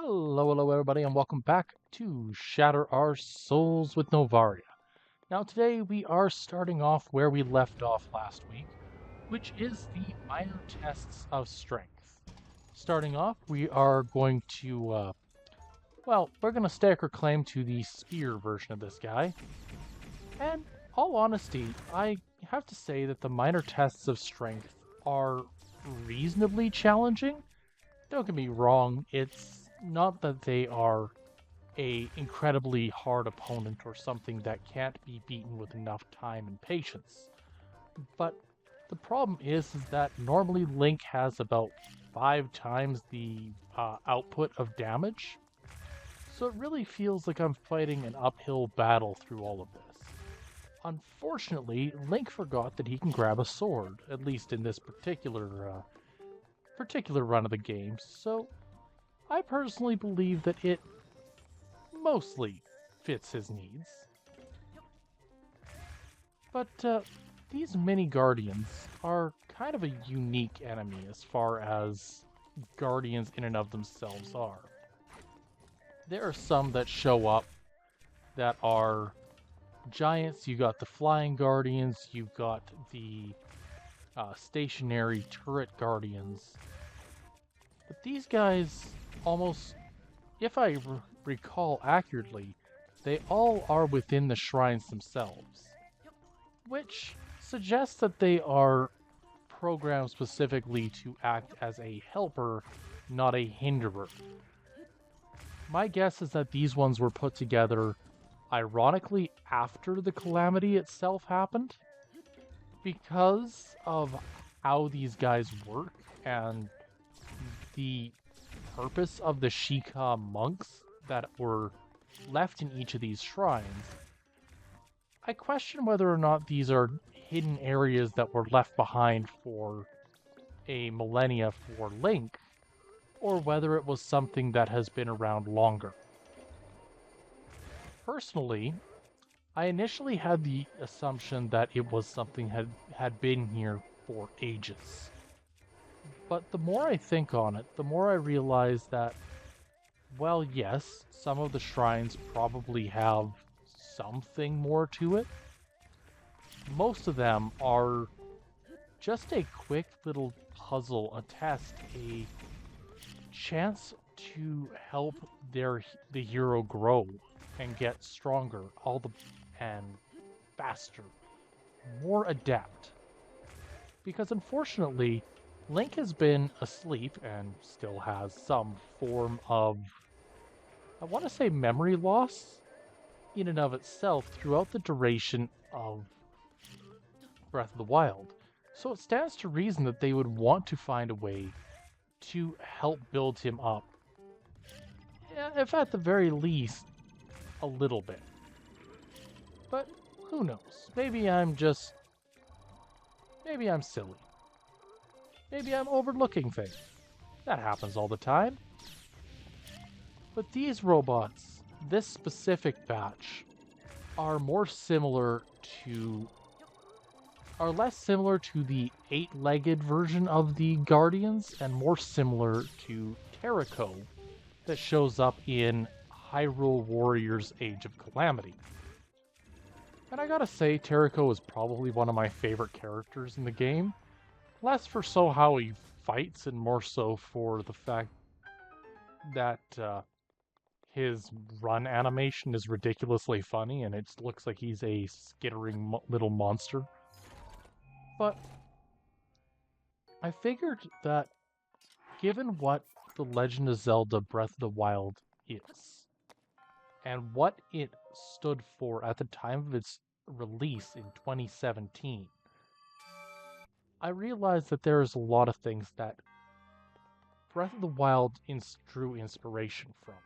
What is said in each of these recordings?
Hello everybody, and welcome back to Shatter Our Souls with Novaria. Now today we are starting off where we left off last week, which is the minor tests of strength. Starting off, we are going to, we're going to stake our claim to the spear version of this guy. And all honesty, I have to say that the minor tests of strength are reasonably challenging. Don't get me wrong, it's not that they are a incredibly hard opponent or something that can't be beaten with enough time and patience. But the problem is that normally Link has about 5 times the output of damage. So it really feels like I'm fighting an uphill battle through all of this. Unfortunately, Link forgot that he can grab a sword, at least in this particular run of the game, so I personally believe that it mostly fits his needs. But these mini guardians are kind of a unique enemy as far as guardians in and of themselves are. There are some that show up that are giants. You got the flying guardians, you've got the stationary turret guardians. But these guys almost, if I recall accurately, they all are within the shrines themselves, which suggests that they are programmed specifically to act as a helper, not a hinderer. My guess is that these ones were put together ironically after the calamity itself happened, because of how these guys work and the purpose of the Sheikah monks that were left in each of these shrines. I question whether or not these are hidden areas that were left behind for a millennia for Link, or whether it was something that has been around longer. Personally, I initially had the assumption that it was something had been here for ages. But the more I think on it, the more I realize that, well, yes, some of the shrines probably have something more to it. Most of them are just a quick little puzzle, a test, a chance to help the hero grow and get stronger, and faster, more adept. Because unfortunately, Link has been asleep and still has some form of, I want to say, memory loss in and of itself throughout the duration of Breath of the Wild. So it stands to reason that they would want to find a way to help build him up, if at the very least, a little bit. But who knows? Maybe I'm silly. Maybe I'm overlooking things. That happens all the time. But these robots, this specific batch, are less similar to the 8-legged version of the Guardians, and more similar to Terrico that shows up in Hyrule Warriors Age of Calamity. And I gotta say, Terrico is probably one of my favorite characters in the game. Less for how he fights, and more so for the fact that his run animation is ridiculously funny, and it looks like he's a skittering little monster. But I figured that given what The Legend of Zelda Breath of the Wild is, and what it stood for at the time of its release in 2017, I realized that there is a lot of things that Breath of the Wild drew inspiration from.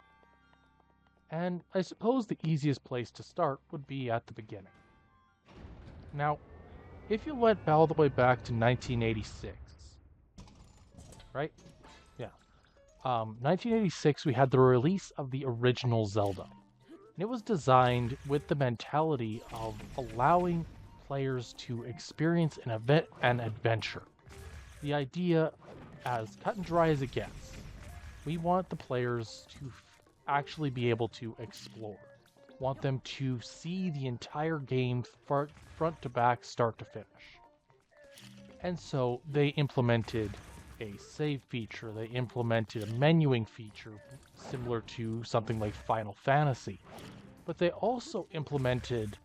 And I suppose the easiest place to start would be at the beginning. Now, if you went all the way back to 1986, right? Yeah. 1986, we had the release of the original Zelda. And it was designed with the mentality of allowing players to experience an adventure. The idea, as cut and dry as it gets, We want the players to actually be able to explore. Want them to see the entire game front to back, start to finish. And so they implemented a save feature, they implemented a menuing feature similar to something like Final Fantasy. But they also implemented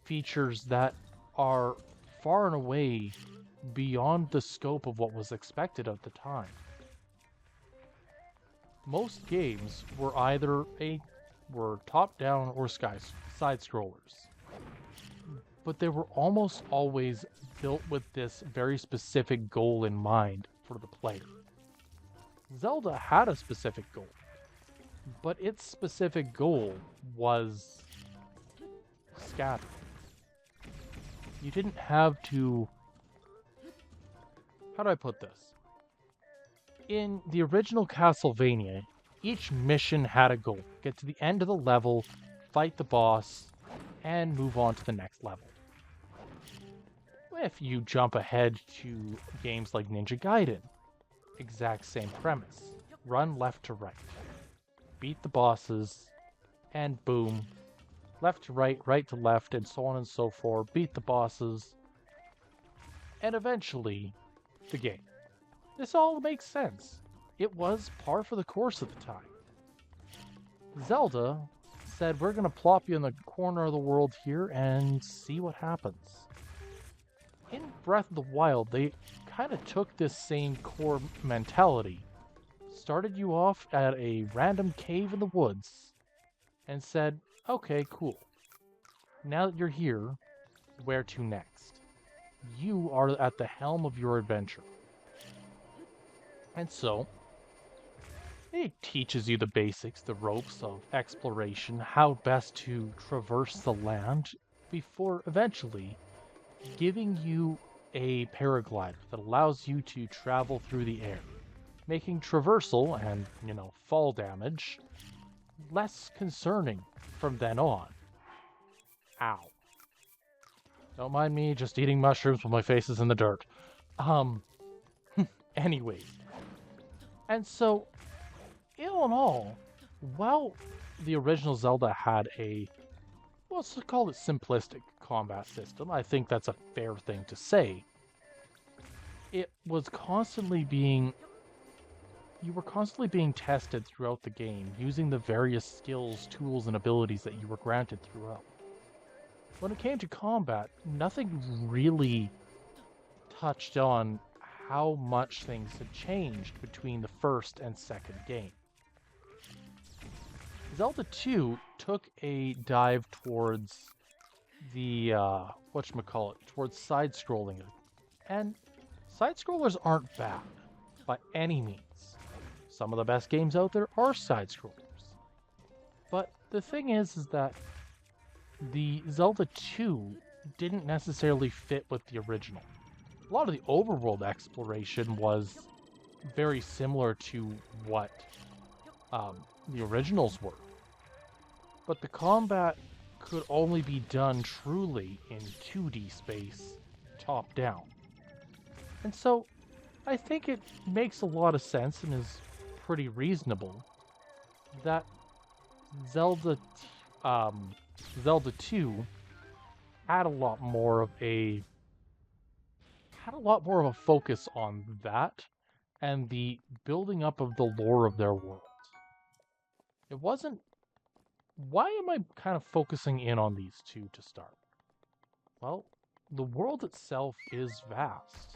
features that are far and away beyond the scope of what was expected at the time. Most games were either top-down or side-scrollers, but they were almost always built with this very specific goal in mind for the player. Zelda had a specific goal, but its specific goal was scattered. You didn't have to... How do I put this? In the original Castlevania, each mission had a goal. Get to the end of the level, fight the boss, and move on to the next level. If you jump ahead to games like Ninja Gaiden, exact same premise. Run left to right. Beat the bosses, and boom. Left to right, right to left, and so on and so forth. Beat the bosses, and eventually, the game. This all makes sense. It was par for the course at the time. Zelda said, we're going to plop you in the corner of the world here and see what happens. In Breath of the Wild, they kind of took this same core mentality, started you off at a random cave in the woods, and said, okay, cool. Now that you're here, where to next? You are at the helm of your adventure. And so, it teaches you the basics, the ropes of exploration, how best to traverse the land, before eventually giving you a paraglider that allows you to travel through the air, making traversal and, fall damage less concerning from then on. Ow. Don't mind me just eating mushrooms while my face is in the dirt. Anyways. And so, all in all, while the original Zelda had a, let's call it simplistic combat system, I think that's a fair thing to say, it was constantly being, you were constantly being tested throughout the game, using the various skills, tools, and abilities that you were granted throughout. When it came to combat, nothing really touched on how much things had changed between the first and second game. Zelda 2 took a dive towards the, towards side-scrolling. And side-scrollers aren't bad, by any means. Some of the best games out there are side-scrollers. But the thing is that the Zelda 2 didn't necessarily fit with the original. A lot of the overworld exploration was very similar to what the originals were. But the combat could only be done truly in 2D space, top-down. And so, I think it makes a lot of sense and is pretty reasonable that Zelda 2 had a lot more of a focus on that and the building up of the lore of their world. It wasn't... Why am I kind of focusing in on these two to start? Well, the world itself is vast.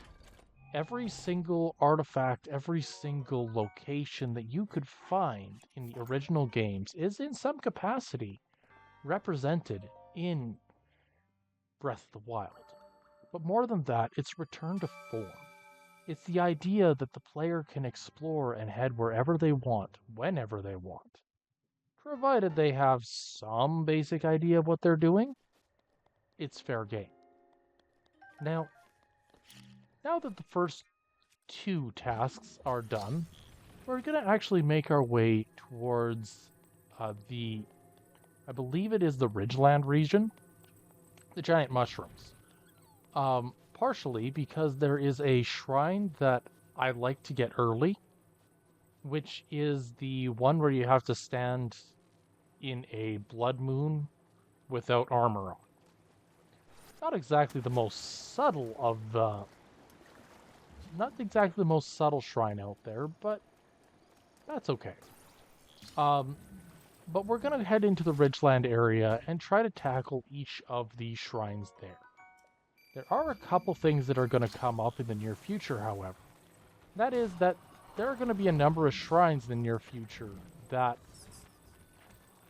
Every single artifact, every single location that you could find in the original games is in some capacity represented in Breath of the Wild. But more than that, it's return to form. It's the idea that the player can explore and head wherever they want, whenever they want. Provided they have some basic idea of what they're doing, it's fair game. Now that the first two tasks are done, we're going to actually make our way towards I believe it is the Ridgeland region, the giant mushrooms. Partially because there is a shrine that I like to get early, which is the one where you have to stand in a blood moon without armor on. Not exactly the most subtle of not exactly the most subtle shrine out there, but that's okay. But we're gonna head into the Ridgeland area and try to tackle each of these shrines there. There are a couple things that are going to come up in the near future, however. That is that there are going to be a number of shrines in the near future that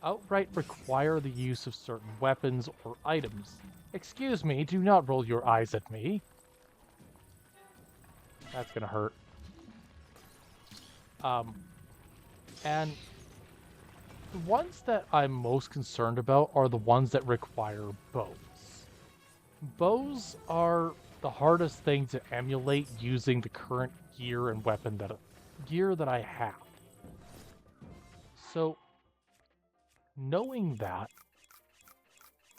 outright require the use of certain weapons or items. Excuse me, do not roll your eyes at me. That's going to hurt. And the ones that I'm most concerned about are the ones that require bows. Bows are the hardest thing to emulate using the current gear and weapon that I have. So, knowing that,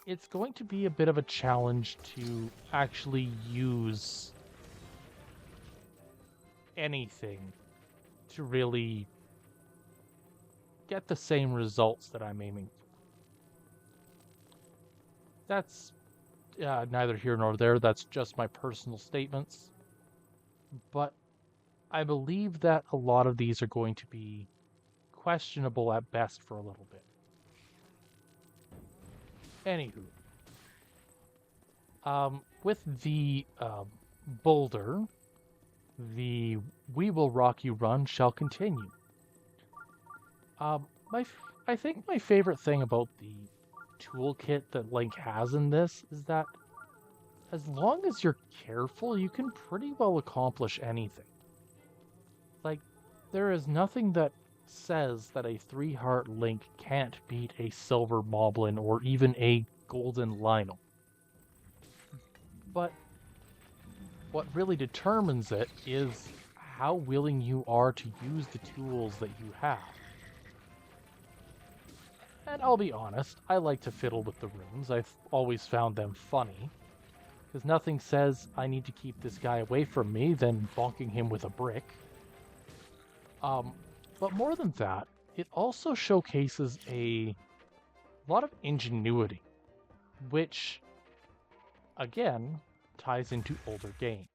it's going to be a bit of a challenge to actually use anything to really get the same results that I'm aiming for. That's neither here nor there. That's just my personal statements. But I believe that a lot of these are going to be questionable at best for a little bit. Anywho, with the boulder, the "We Will Rock You" run shall continue. I think my favorite thing about the toolkit that Link has in this is that as long as you're careful, you can pretty well accomplish anything. Like, there is nothing that says that a 3-heart Link can't beat a silver Moblin or even a golden Lionel. But what really determines it is how willing you are to use the tools that you have. And I'll be honest, I like to fiddle with the runes. I've always found them funny. Because nothing says I need to keep this guy away from me than bonking him with a brick. But more than that, it also showcases a lot of ingenuity, which, again, ties into older games.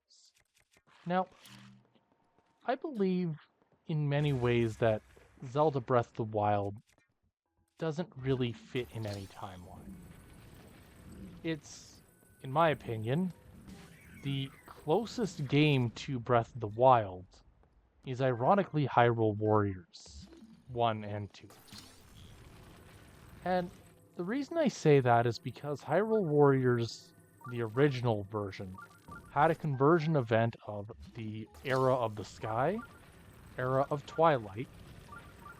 Now, I believe in many ways that Zelda Breath of the Wild doesn't really fit in any timeline. It's, in my opinion, the closest game to Breath of the Wild is ironically Hyrule Warriors 1 and 2. And the reason I say that is because Hyrule Warriors, the original version, had a conversion event of the Era of the Sky, Era of Twilight,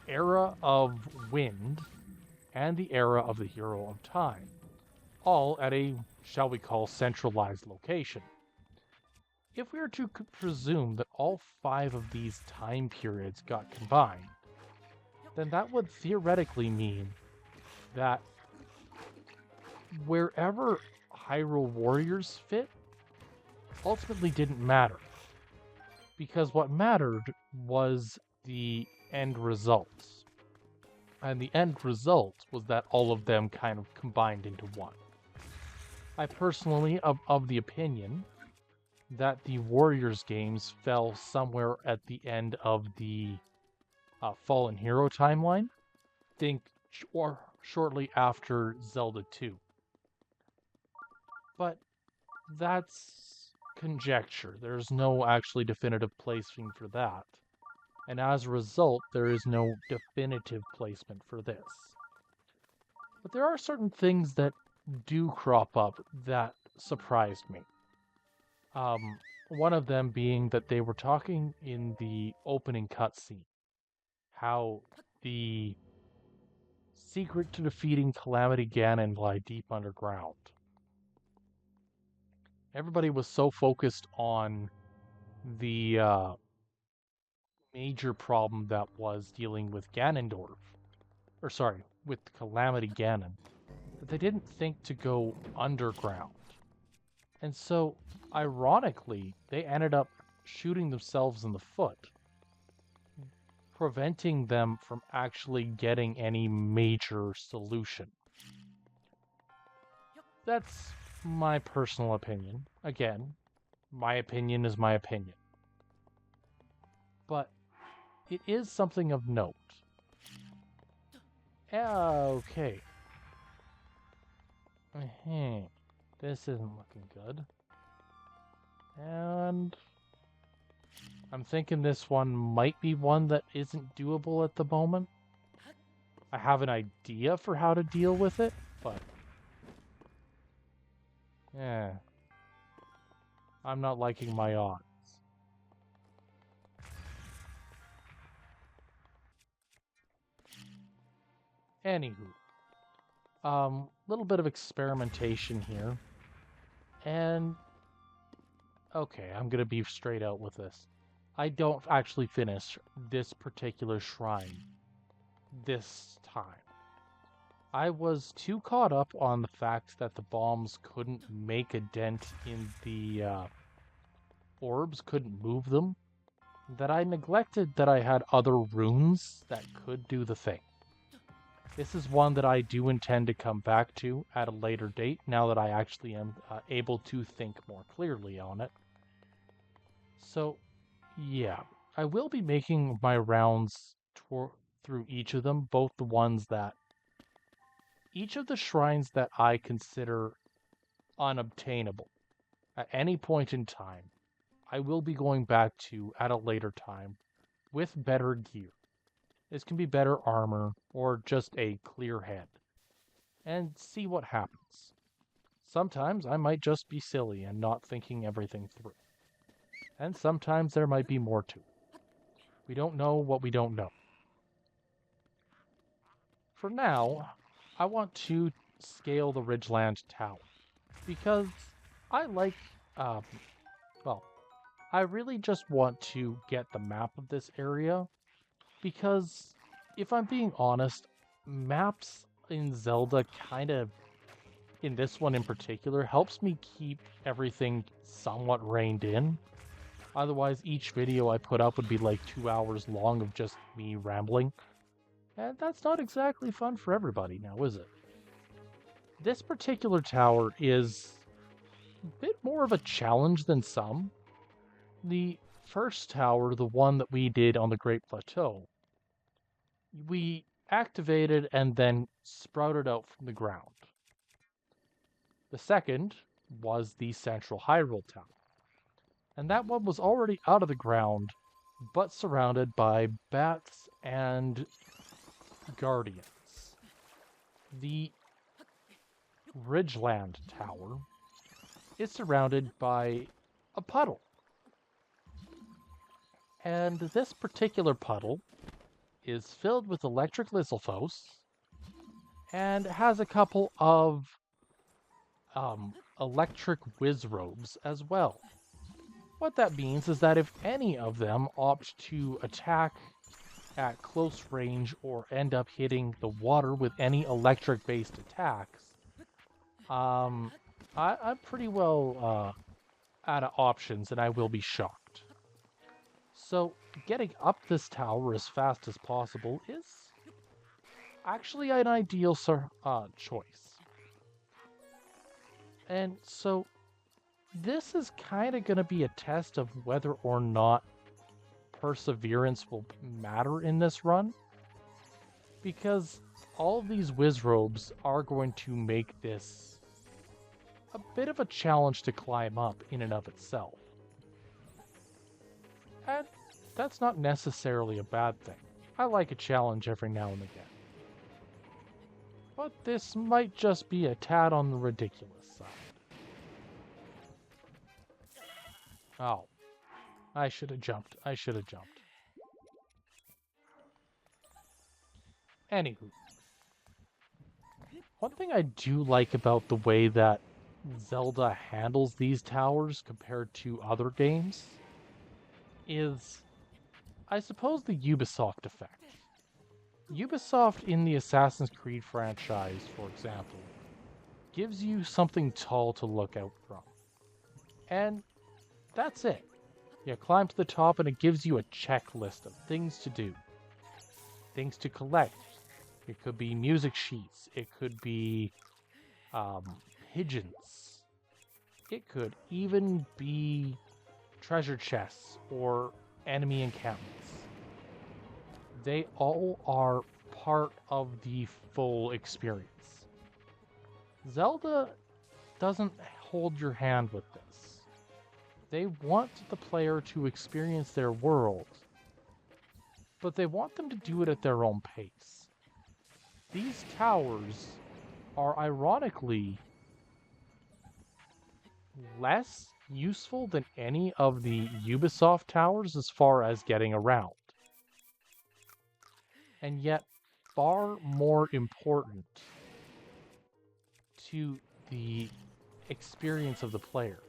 Era of Wind, and the Era of the Hero of Time, all at a, shall we call, centralized location. If we were to presume that all 5 of these time periods got combined, then that would theoretically mean that wherever Hyrule Warriors fit ultimately didn't matter. Because what mattered was the end result. And the end result was that all of them kind of combined into one. I personally of the opinion that the Warriors games fell somewhere at the end of the Fallen Hero timeline. Think or shortly after Zelda 2. But that's conjecture. There's no actually definitive placement for that. And as a result, there is no definitive placement for this. But there are certain things that do crop up that surprised me. One of them being that they were talking in the opening cutscene how the secret to defeating Calamity Ganon lie deep underground. Everybody was so focused on the major problem that was dealing with with Calamity Ganon, that they didn't think to go underground. And so, ironically, they ended up shooting themselves in the foot. preventing them from actually getting any major solution. That's my personal opinion. Again, my opinion is my opinion. But it is something of note. Okay. This isn't looking good. And I'm thinking this one might be one that isn't doable at the moment. I have an idea for how to deal with it, but yeah, I'm not liking my odds. Anywho, little bit of experimentation here, and okay, I'm gonna be straight out with this. I don't actually finish this particular shrine this time. I was too caught up on the fact that the bombs couldn't make a dent in the orbs, couldn't move them, that I neglected that I had other runes that could do the thing. This is one that I do intend to come back to at a later date, now that I actually am able to think more clearly on it. So, yeah, I will be making my rounds through each of them, both the ones that... Each of the shrines that I consider unobtainable at any point in time, I will be going back to at a later time with better gear. This can be better armor or just a clear head, and see what happens. Sometimes I might just be silly and not thinking everything through. And sometimes there might be more to it. We don't know what we don't know. For now, I want to scale the Ridgeland Tower, because I like, well, I really just want to get the map of this area, because if I'm being honest, maps in Zelda kind of, in this one in particular, helps me keep everything somewhat reined in. Otherwise, each video I put up would be like 2 hours long of just me rambling. And that's not exactly fun for everybody now, is it? This particular tower is a bit more of a challenge than some. The first tower, the one that we did on the Great Plateau, we activated and then sprouted out from the ground. The second was the Central Hyrule Tower, and that one was already out of the ground, but surrounded by bats and guardians. The Ridgeland Tower is surrounded by a puddle. And this particular puddle is filled with electric Lizalfos and has a couple of electric Wizrobes as well. What that means is that if any of them opt to attack at close range or end up hitting the water with any electric-based attacks, I'm pretty well out of options, and I will be shocked. So getting up this tower as fast as possible is actually an ideal choice. And so this is kind of going to be a test of whether or not perseverance will matter in this run, because all of these Wizrobes are going to make this a bit of a challenge to climb up in and of itself. And that's not necessarily a bad thing. I like a challenge every now and again. But this might just be a tad on the ridiculous side. Oh. I should have jumped. Anywho. One thing I do like about the way that Zelda handles these towers compared to other games is, I suppose, the Ubisoft effect. Ubisoft in the Assassin's Creed franchise, for example, gives you something tall to look out from. And that's it. You climb to the top and it gives you a checklist of things to do. things to collect. It could be music sheets. It could be pigeons. It could even be treasure chests or enemy encampments. They all are part of the full experience. Zelda doesn't hold your hand with this. They want the player to experience their world, but they want them to do it at their own pace. These towers are ironically less useful than any of the Ubisoft towers as far as getting around, and yet far more important to the experience of the player.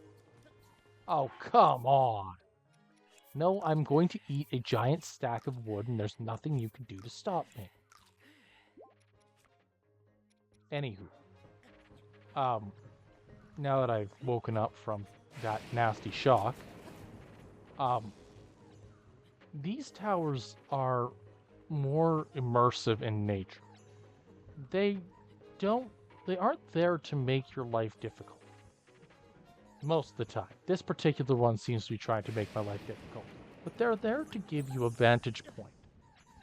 Oh, come on! No, I'm going to eat a giant stack of wood and there's nothing you can do to stop me. Anywho, now that I've woken up from that nasty shock, these towers are more immersive in nature. They aren't there to make your life difficult. Most of the time. This particular one seems to be trying to make my life difficult. But they're there to give you a vantage point.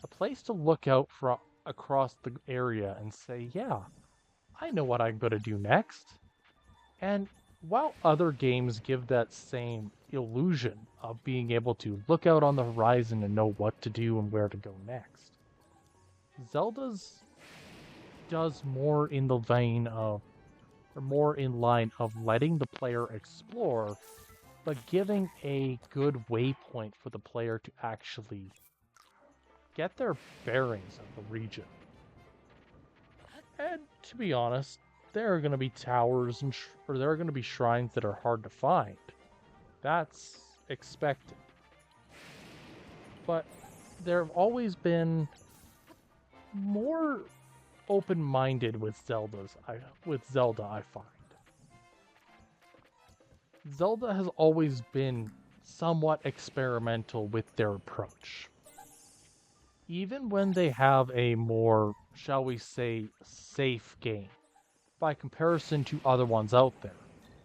A place to look out from across the area and say, yeah, I know what I'm going to do next. And while other games give that same illusion of being able to look out on the horizon and know what to do and where to go next, Zelda's does more in the vein of, or more in line of letting the player explore, but giving a good waypoint for the player to actually get their bearings of the region. And to be honest, there are going to be towers or there are going to be shrines that are hard to find. That's expected. But there have always been more open-minded with Zelda, I find. Zelda has always been somewhat experimental with their approach. Even when they have a more, shall we say, safe game, by comparison to other ones out there,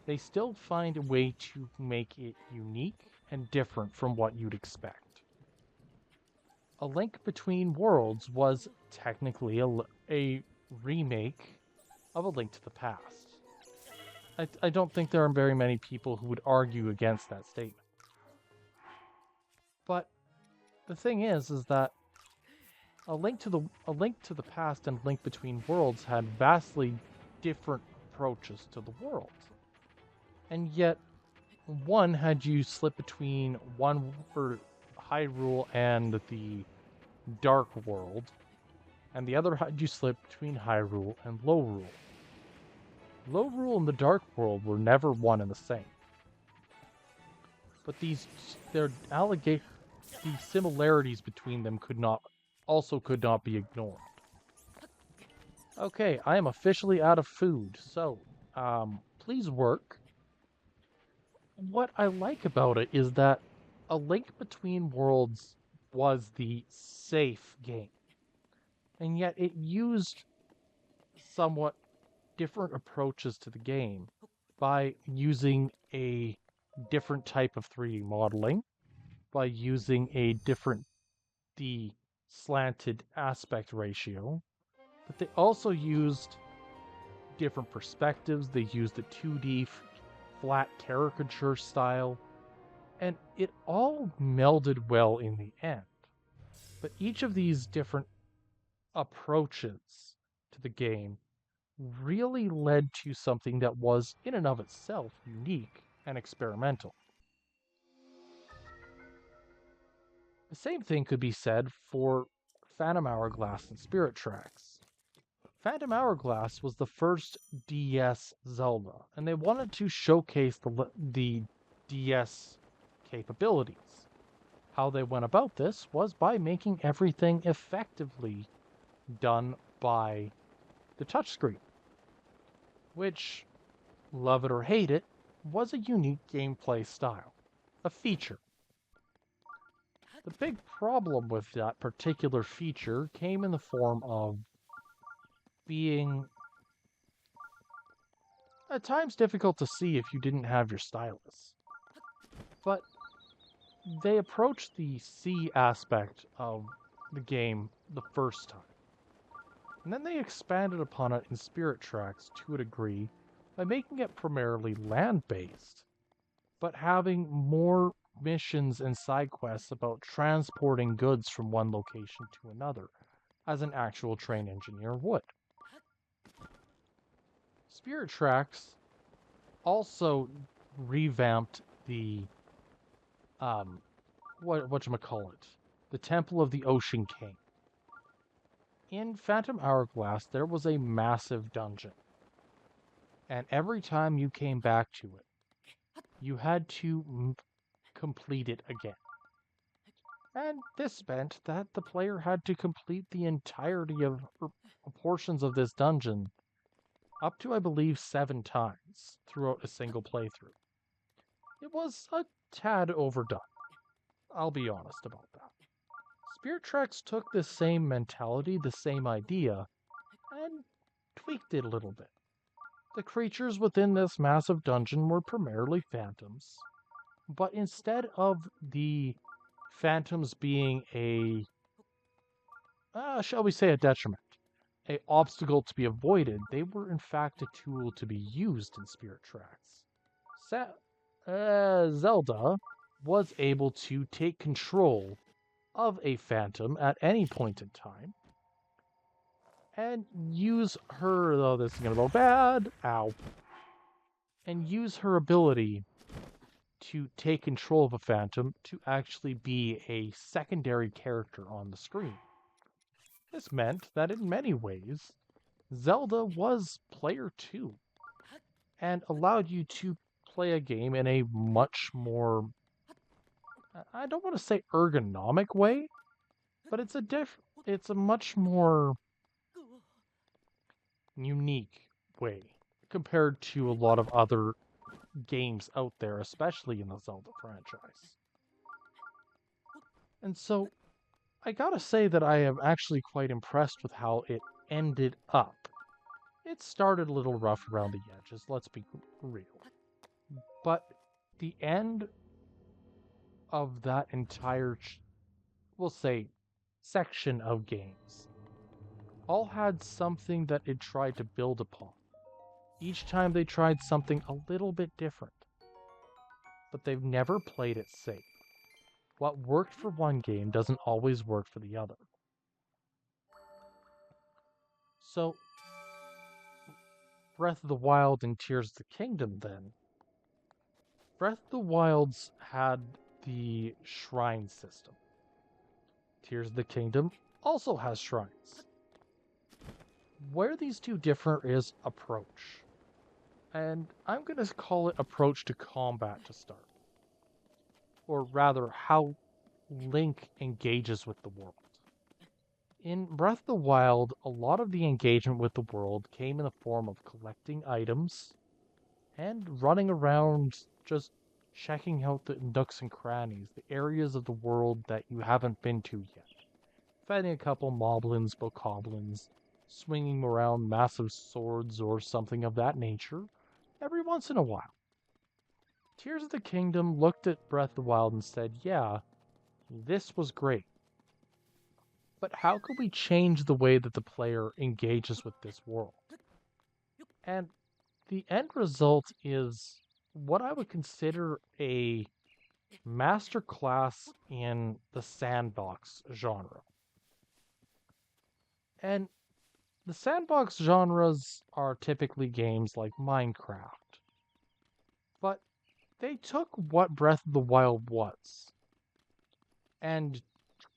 they still find a way to make it unique and different from what you'd expect. A Link Between Worlds was technically a remake of A Link to the Past. I don't think there are very many people who would argue against that statement. But the thing is that A Link to the Past and Link Between Worlds had vastly different approaches to the world. And yet, one had you slip between Hyrule and the Dark World, and the other had you slip between Hyrule and Lorule. Lorule and the Dark World were never one and the same. But the similarities between them could not be ignored. Okay, I am officially out of food, so please work. What I like about it is that A Link Between Worlds was the safe game, and yet it used somewhat different approaches to the game by using a different type of 3D modeling, by using the slanted aspect ratio, but they also used different perspectives. They used the 2D flat caricature style, and it all melded well in the end. But each of these different approaches to the game really led to something that was, in and of itself, unique and experimental. The same thing could be said for Phantom Hourglass and Spirit Tracks. Phantom Hourglass was the first DS Zelda, and they wanted to showcase the DS capabilities. How they went about this was by making everything effectively done by the touchscreen, which, love it or hate it, was a unique gameplay style, a feature. The big problem with that particular feature came in the form of being at times difficult to see if you didn't have your stylus. But they approached the C aspect of the game the first time. And then they expanded upon it in Spirit Tracks to a degree by making it primarily land-based, but having more missions and side quests about transporting goods from one location to another, as an actual train engineer would. Spirit Tracks also revamped the whatchamacallit, the Temple of the Ocean King. In Phantom Hourglass, there was a massive dungeon, and every time you came back to it, you had to complete it again. And this meant that the player had to complete the entirety of portions of this dungeon up to, I believe, 7 times throughout a single playthrough. It was a tad overdone. I'll be honest about that. Spirit Tracks took the same mentality, the same idea, and tweaked it a little bit. The creatures within this massive dungeon were primarily phantoms, but instead of the phantoms being shall we say, a detriment, a obstacle to be avoided, they were in fact a tool to be used in Spirit Tracks. Zelda was able to take control of a phantom at any point in time and use her, oh, this is gonna go bad, ow, and use her ability to take control of a phantom to actually be a secondary character on the screen. This meant that in many ways, Zelda was player 2 and allowed you to play a game in a much more, I don't want to say ergonomic way, but it's a much more unique way compared to a lot of other games out there, especially in the Zelda franchise. And so, I gotta say that I am actually quite impressed with how it ended up. It started a little rough around the edges, let's be real. But the end of that entire, we'll say, section of games all had something that it tried to build upon. Each time they tried something a little bit different. But they've never played it safe. What worked for one game doesn't always work for the other. So, Breath of the Wild and Tears of the Kingdom, then. Breath of the Wild's had the shrine system. Tears of the Kingdom also has shrines. Where these two differ is approach. And I'm going to call it approach to combat to start. Or rather, how Link engages with the world. In Breath of the Wild, a lot of the engagement with the world came in the form of collecting items and running around just checking out the nooks and crannies, the areas of the world that you haven't been to yet. Fighting a couple moblins, bokoblins, swinging around massive swords or something of that nature every once in a while. Tears of the Kingdom looked at Breath of the Wild and said, yeah, this was great. But how could we change the way that the player engages with this world? And the end result is what I would consider a masterclass in the sandbox genre. And the sandbox genres are typically games like Minecraft. But they took what Breath of the Wild was and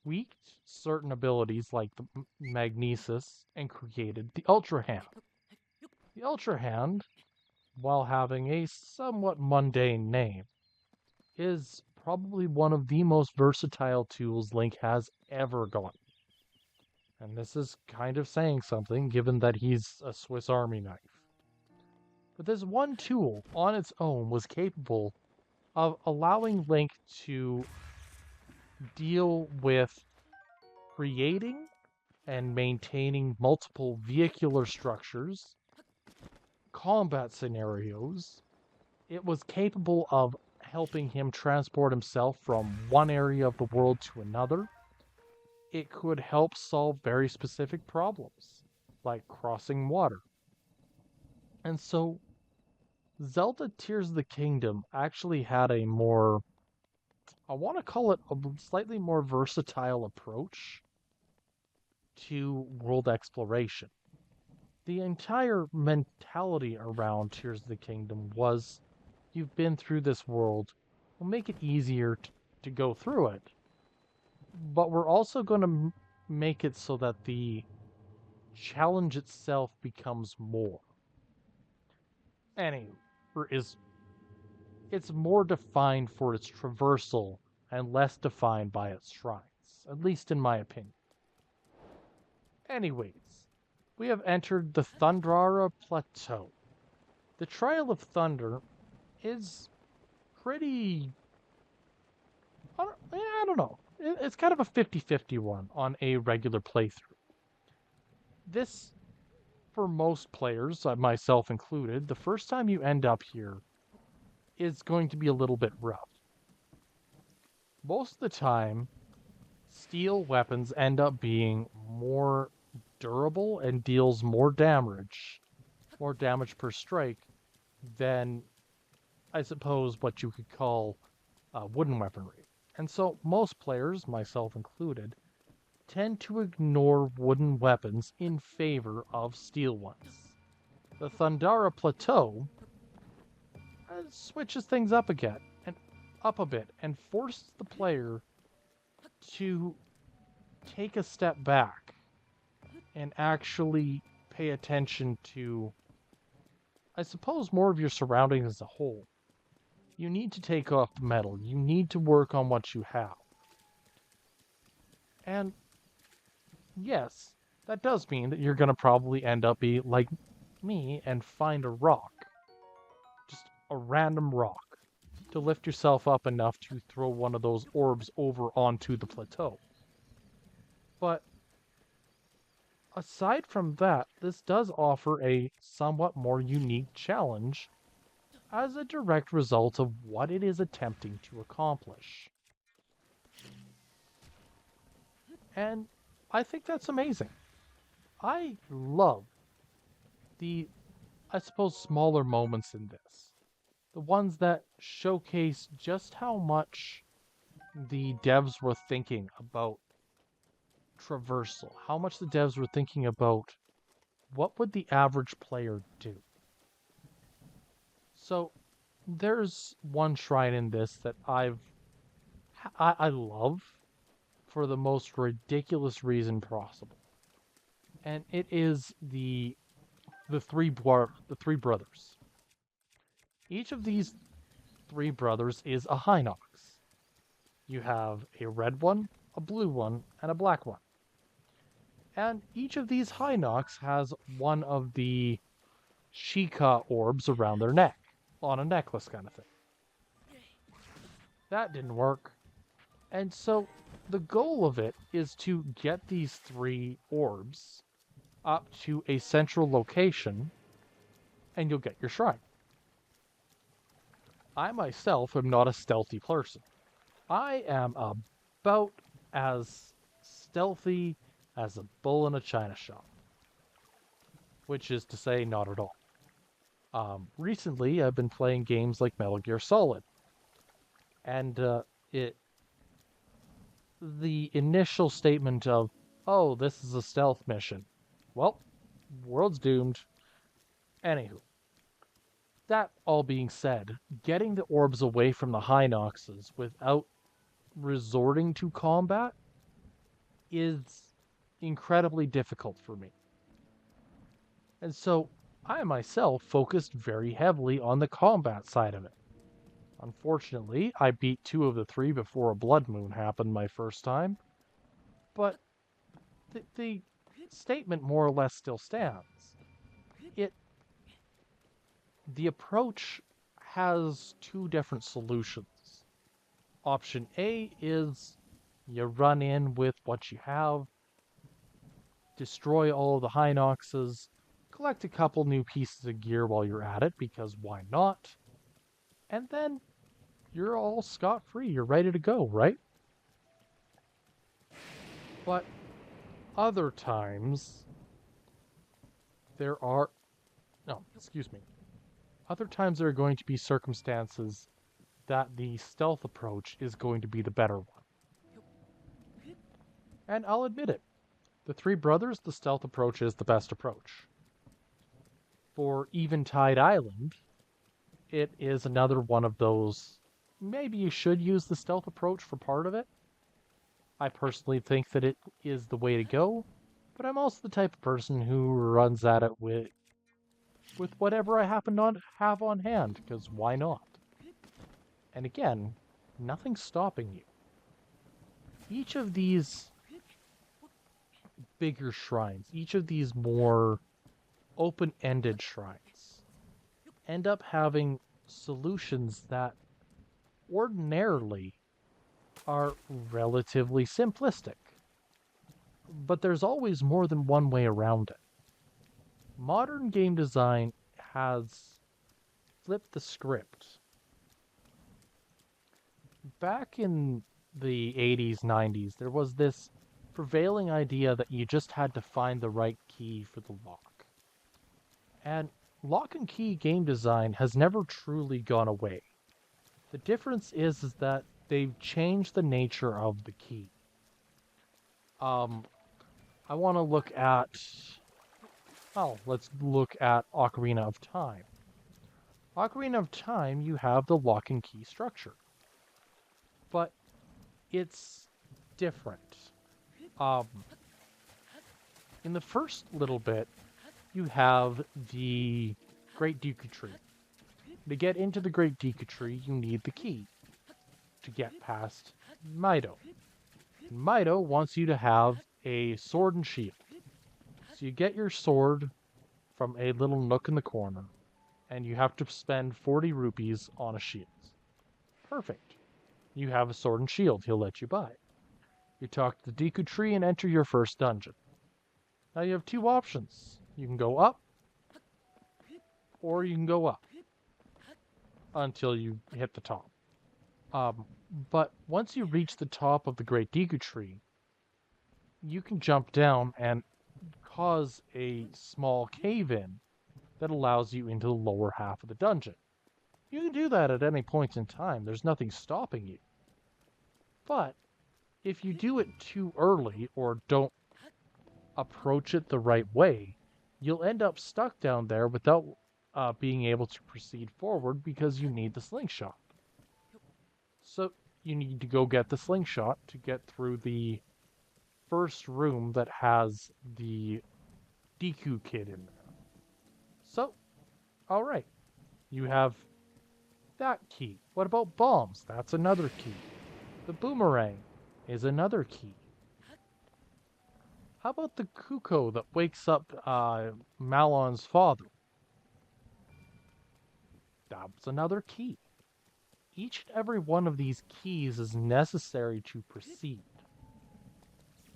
tweaked certain abilities like the magnesis and created the Ultra Hand. The Ultra Hand, while having a somewhat mundane name, is probably one of the most versatile tools Link has ever gotten. And this is kind of saying something, given that he's a Swiss Army knife. But this one tool, on its own, was capable of allowing Link to deal with creating and maintaining multiple vehicular structures, combat scenarios. It was capable of helping him transport himself from one area of the world to another. It could help solve very specific problems, like crossing water. And so Zelda Tears of the Kingdom actually had a more, I want to call it a slightly more versatile approach to world exploration. The entire mentality around Tears of the Kingdom was you've been through this world, we'll make it easier to go through it, but we're also going to make it so that the challenge itself becomes more. Anyway, is it's more defined for its traversal and less defined by its shrines, at least in my opinion. Anyways, we have entered the Thundrara Plateau. The Trial of Thunder is pretty... I don't know. It's kind of a 50-50 one on a regular playthrough. This, for most players, myself included, the first time you end up here is going to be a little bit rough. Most of the time, steel weapons end up being more durable and deals more damage per strike than, I suppose, what you could call wooden weaponry. And so most players, myself included, tend to ignore wooden weapons in favor of steel ones. The Thundara Plateau switches things up again and up a bit and forces the player to take a step back and actually pay attention to, I suppose, more of your surroundings as a whole. You need to take off the metal. You need to work on what you have. And yes, that does mean that you're going to probably end up be like me and find a rock. Just a random rock to lift yourself up enough to throw one of those orbs over onto the plateau. But aside from that, this does offer a somewhat more unique challenge as a direct result of what it is attempting to accomplish. And I think that's amazing. I love the, I suppose, smaller moments in this. The ones that showcase just how much the devs were thinking about traversal, how much the devs were thinking about what would the average player do. So there's one shrine in this that I love for the most ridiculous reason possible, and it is the three brothers. Each of these three brothers is a Hinox. You have a red one, a blue one, and a black one. And each of these Hinox has one of the Sheikah orbs around their neck, on a necklace kind of thing. That didn't work. And so the goal of it is to get these three orbs up to a central location, and you'll get your shrine. I myself am not a stealthy person. I am about as stealthy as a bull in a china shop. Which is to say, not at all. Recently, I've been playing games like Metal Gear Solid. And the initial statement of, oh, this is a stealth mission. Well, world's doomed. Anywho. That all being said, getting the orbs away from the Hinoxes without resorting to combat is incredibly difficult for me. And so I myself focused very heavily on the combat side of it. Unfortunately, I beat 2 of the 3 before a blood moon happened my first time, but the statement more or less still stands. The approach has 2 different solutions. Option A is You run in with what you have, destroy all of the Hinoxes, collect a couple new pieces of gear while you're at it, because why not? And then you're all scot-free. You're ready to go, right? But other times, there are... No, excuse me. Other times there are going to be circumstances that the stealth approach is going to be the better one. And I'll admit it. The Three Brothers, the stealth approach is the best approach. For Eventide Island, it is another one of those, maybe you should use the stealth approach for part of it. I personally think that it is the way to go, but I'm also the type of person who runs at it with whatever I happen to have on hand, because why not? And again, nothing's stopping you. Each of these bigger shrines, each of these more open-ended shrines, end up having solutions that ordinarily are relatively simplistic. But there's always more than one way around it. Modern game design has flipped the script. Back in the 80s, 90s, there was this prevailing idea that you just had to find the right key for the lock. And lock and key game design has never truly gone away. The difference is that they've changed the nature of the key. I want to look at... Oh, let's look at Ocarina of Time. Ocarina of Time, you have the lock and key structure. But it's different. In the first little bit, you have the Great Deku Tree. To get into the Great Deku Tree, you need the key to get past Mido. Mido wants you to have a sword and shield. So you get your sword from a little nook in the corner, and you have to spend 40 rupees on a shield. Perfect. You have a sword and shield, he'll let you buy it. You talk to the Deku Tree and enter your first dungeon. Now you have two options. You can go up, or you can go up until you hit the top. But once you reach the top of the Great Deku Tree, you can jump down and cause a small cave-in that allows you into the lower half of the dungeon. You can do that at any point in time. There's nothing stopping you. But if you do it too early or don't approach it the right way, you'll end up stuck down there without being able to proceed forward because you need the slingshot. So you need to go get the slingshot to get through the first room that has the Deku Kid in there. So, alright, you have that key. What about bombs? That's another key. The boomerang is another key. How about the Kuko that wakes up Malon's father? That's another key. Each and every one of these keys is necessary to proceed.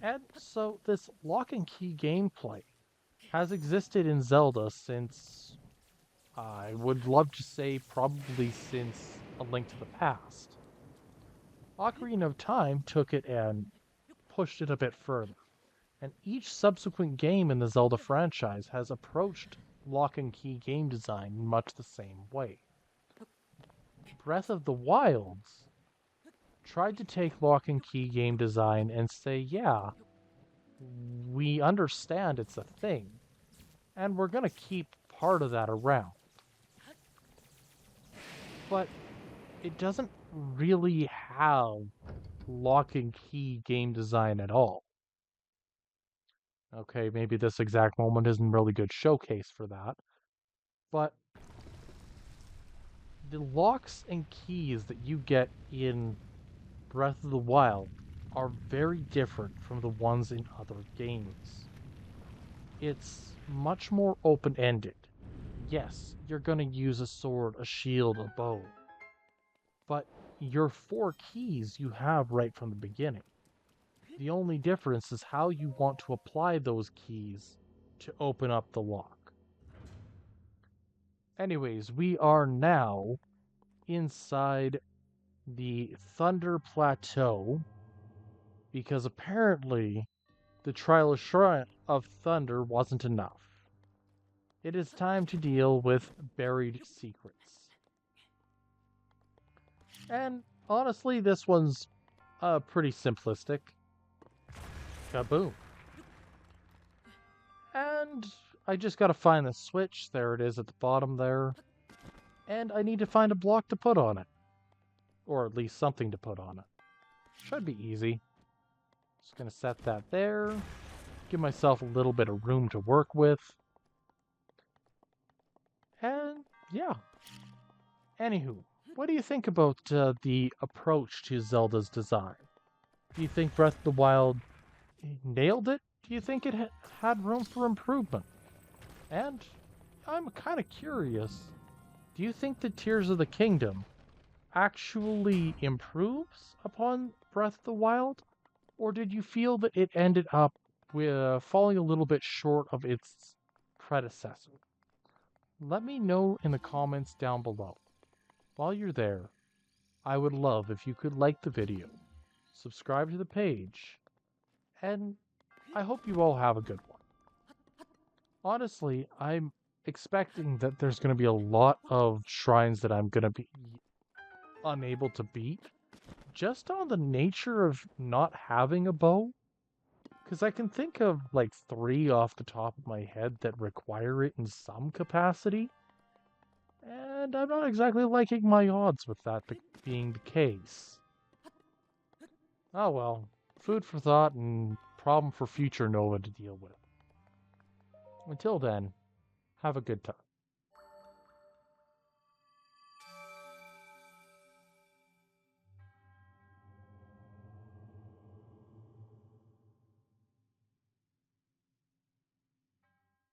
And so this lock and key gameplay has existed in Zelda since, I would love to say, probably since A Link to the Past. Ocarina of Time took it and pushed it a bit further. And each subsequent game in the Zelda franchise has approached lock and key game design in much the same way. Breath of the Wilds tried to take lock and key game design and say, yeah, we understand it's a thing, and we're going to keep part of that around. But it doesn't really have lock and key game design at all. Okay, maybe this exact moment isn't a really good showcase for that, but the locks and keys that you get in Breath of the Wild are very different from the ones in other games. It's much more open-ended. Yes, you're going to use a sword, a shield, a bow, but your 4 keys you have right from the beginning. The only difference is how you want to apply those keys to open up the lock. Anyways, we are now inside the Thunder Plateau because apparently the Trial of Shrine of Thunder wasn't enough. It is time to deal with buried secrets. And honestly, this one's pretty simplistic. Kaboom. And I just gotta find the switch. There it is at the bottom there. And I need to find a block to put on it. Or at least something to put on it. Should be easy. Just gonna set that there. Give myself a little bit of room to work with. And yeah. Anywho, what do you think about the approach to Zelda's design? Do you think Breath of the Wild nailed it? Do you think it had room for improvement? And I'm kind of curious. Do you think that Tears of the Kingdom actually improves upon Breath of the Wild? Or did you feel that it ended up with falling a little bit short of its predecessor? Let me know in the comments down below. While you're there, I would love if you could like the video, subscribe to the page, and I hope you all have a good one. Honestly, I'm expecting that there's going to be a lot of shrines that I'm going to be unable to beat, just on the nature of not having a bow. Because I can think of like 3 off the top of my head that require it in some capacity. And I'm not exactly liking my odds with that being the case. Oh well, food for thought and problem for future Nova to deal with. Until then, have a good time.